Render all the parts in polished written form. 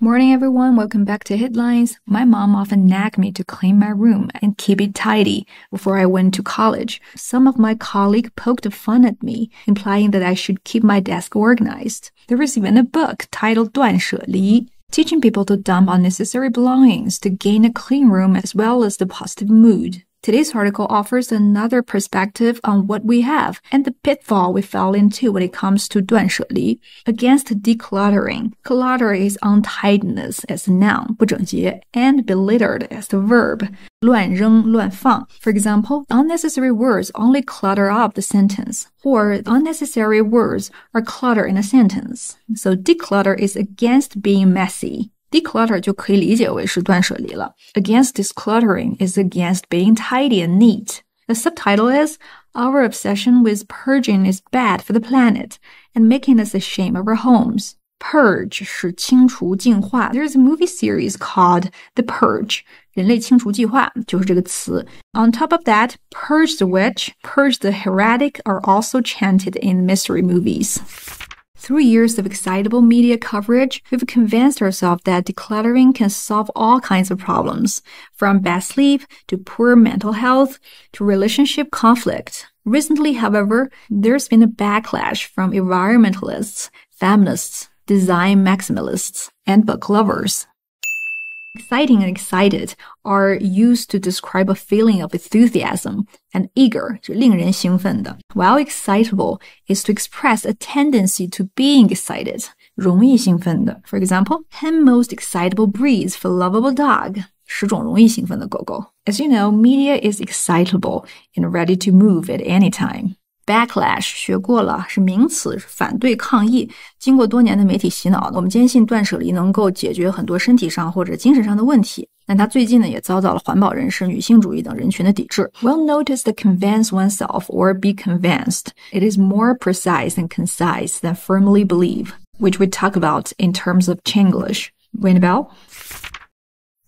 Morning everyone, welcome back to Headlines. My mom often nagged me to clean my room and keep it tidy before I went to college. Some of my colleagues poked fun at me, implying that I should keep my desk organized. There is even a book titled 断舍离, teaching people to dump unnecessary belongings to gain a clean room as well as the positive mood. Today's article offers another perspective on what we have and the pitfall we fell into when it comes to 断舍离. Against decluttering, clutter is untidiness as a noun, 不整洁, and belittled as the verb, 乱扔乱放. For example, unnecessary words only clutter up the sentence, or unnecessary words are clutter in a sentence. So declutter is against being messy.Declutter 就可以理解为是断舍离了。Against decluttering is against being tidy and neat. The subtitle is, Our obsession with purging is bad for the planet and making us ashamed of our homes. Purge 是清除净化。There's a movie series called The Purge. 人类清除计划就是这个词。On top of that, purge the witch, purge the heretic are also chanted in mystery movies.Through years of excitable media coverage, we've convinced ourselves that decluttering can solve all kinds of problems, from bad sleep to poor mental health to relationship conflict. Recently, however, there's been a backlash from environmentalists, feminists, design maximalists, and book lovers.Exciting and excited are used to describe a feeling of enthusiasm, and eager 是令人兴奋的 while excitable is to express a tendency to being excited, 容易兴奋的 For example, 10 most excitable breeds for lovable dog, 10种容易兴奋的狗狗 As you know, media is excitable and ready to move at any time.Backlash 学过了，是名词，是反对抗议。经过多年的媒体洗脑，我们坚信断舍离能够解决很多身体上或者精神上的问题。但它最近呢，也遭到了环保人士、女性主义等人群的抵制。Well notice that convince oneself or be convinced. It is more precise and concise than firmly believe, which we talk about in terms of Chinglish. Ring a bell?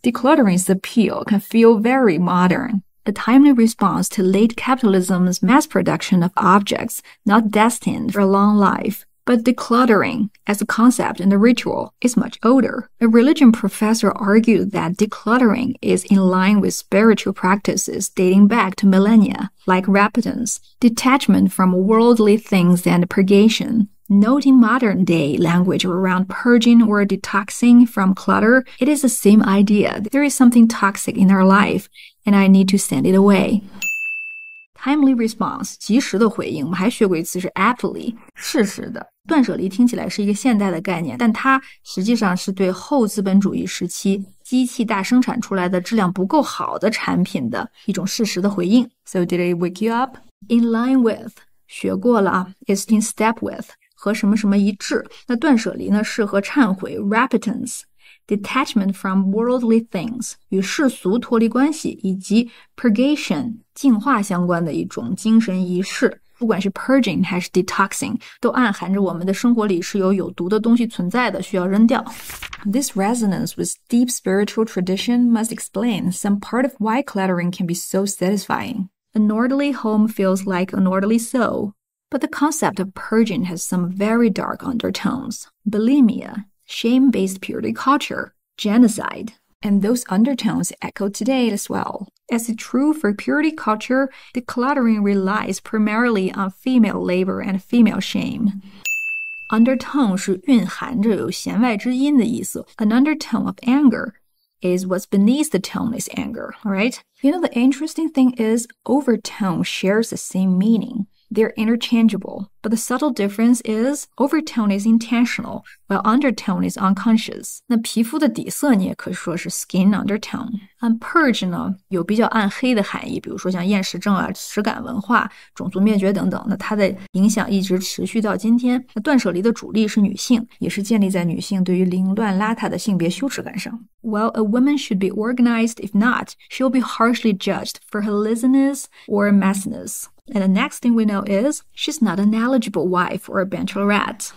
Decluttering's appeal can feel very modern.A timely response to late capitalism's mass production of objects not destined for a long life. But decluttering, as a concept and a ritual, is much older. A religion professor argued that decluttering is in line with spiritual practices dating back to millennia, like repentance, detachment from worldly things and purgation.Noting modern-day language around purging or detoxing from clutter, it is the same idea. There is something toxic in our life, and I need to send it away. Timely response, 及时的回应，我们还学过一次是 aptly, 适时的。断舍离听起来是一个现代的概念，但它实际上是对后资本主义时期机器大生产出来的质量不够好的产品的一种适时的回应。So did it wake you up? In line with, 学过了啊 is in step with.和什么什么一致，那断舍离呢是和忏悔 repentance, detachment from worldly things 与世俗脱离关系，以及 purgation 净化相关的一种精神仪式。不管是 purging 还是 detoxing 都暗含着我们的生活里是有毒的东西存在的，需要扔掉。This resonance with deep spiritual tradition must explain some part of why cluttering can be so satisfying. An orderly home feels like an orderly soul.But the concept of purging has some very dark undertones. Bulimia, shame-based purity culture, genocide. And those undertones echo today as well. As is true for purity culture, decluttering relies primarily on female labor and female shame. Undertone 是蕴含着有弦外之音的意思。An undertone of anger is what's beneath the tone is anger, alright? You know, the interesting thing is overtone shares the same meaning.They're interchangeable, but the subtle difference is overtone is intentional, while undertone is unconscious. 那皮肤的底色你也可以说是 skin undertone. Purge 呢有比较暗黑的含义，比如说像厌食症啊、耻感文化、种族灭绝等等，那它的影响一直持续到今天。那断舍离的主力是女性，也是建立在女性对于凌乱邋遢的性别羞耻感上。While a woman should be organized, if not, she'll be harshly judged for her laziness or messiness.And the next thing we know is she's not an eligible wife or a bachelorette.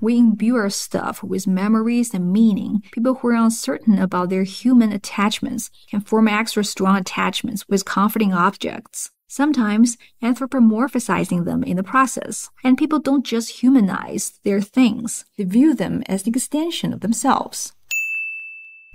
We imbue our stuff with memories and meaning. People who are uncertain about their human attachments can form extra strong attachments with comforting objects, sometimes anthropomorphizing them in the process. And people don't just humanize their things. They view them as an extension of themselves.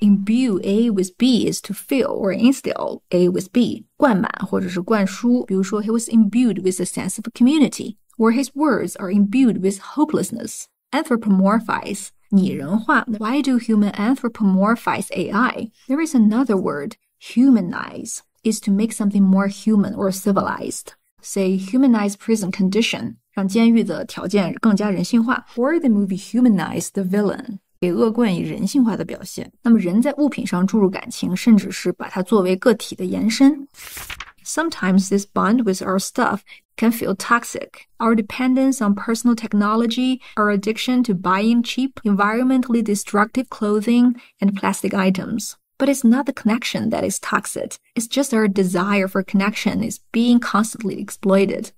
Imbue A with B is to fill or instill A with B, 灌满或者是灌输。比如说 he was imbued with a sense of community, or his words are imbued with hopelessness. Anthropomorphize, 拟人化。Why do humans anthropomorphize AI? There is another word, humanize, is to make something more human or civilized. Say humanize prison condition, 让监狱的条件更加人性化。Or the movie humanize the villain, 给恶棍以人性化的表现。那么人在物品上注入感情，甚至是把它作为个体的延伸。Sometimes this bond with our stuff can feel toxic. Our dependence on personal technology, our addiction to buying cheap, environmentally destructive clothing and plastic items. But it's not the connection that is toxic. It's just our desire for connection is being constantly exploited.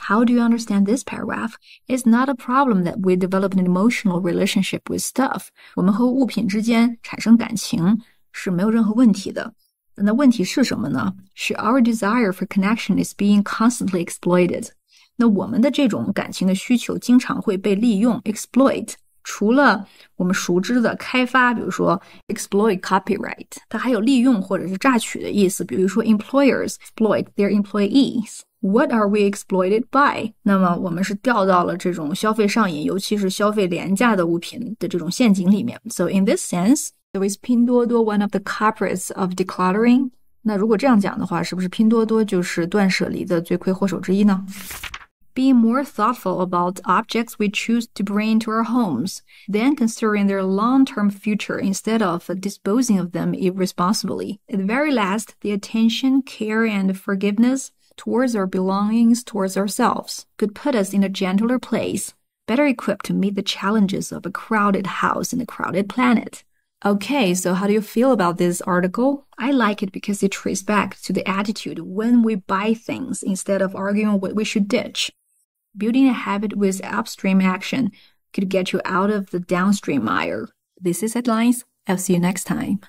How do you understand this paragraph? It's not a problem that we develop an emotional relationship with stuff. 我们和物品之间产生感情是没有任何问题的。那问题是什么呢？是 our desire for connection is being constantly exploited. 那我们的这种感情的需求经常会被利用 exploit。除了我们熟知的开发，比如说 exploit copyright, 它还有利用或者是榨取的意思。比如说 employers exploit their employees. What are we exploited by? 那么我们是掉到了这种消费上瘾，尤其是消费廉价的物品的这种陷阱里面。So in this sense, so is 拼多多 one of the culprits of decluttering? 那如果这样讲的话，是不是拼多多就是断舍离的罪魁祸首之一呢？Being more thoughtful about objects we choose to bring into our homes, then considering their long-term future instead of disposing of them irresponsibly. At the very last, the attention, care, and forgiveness towards our belongings, towards ourselves, could put us in a gentler place, better equipped to meet the challenges of a crowded house and a crowded planet. Okay, so how do you feel about this article? I like it because it traces back to the attitude when we buy things instead of arguing what we should ditch. Building a habit with upstream action could get you out of the downstream mire. This is Headlines. I'll see you next time.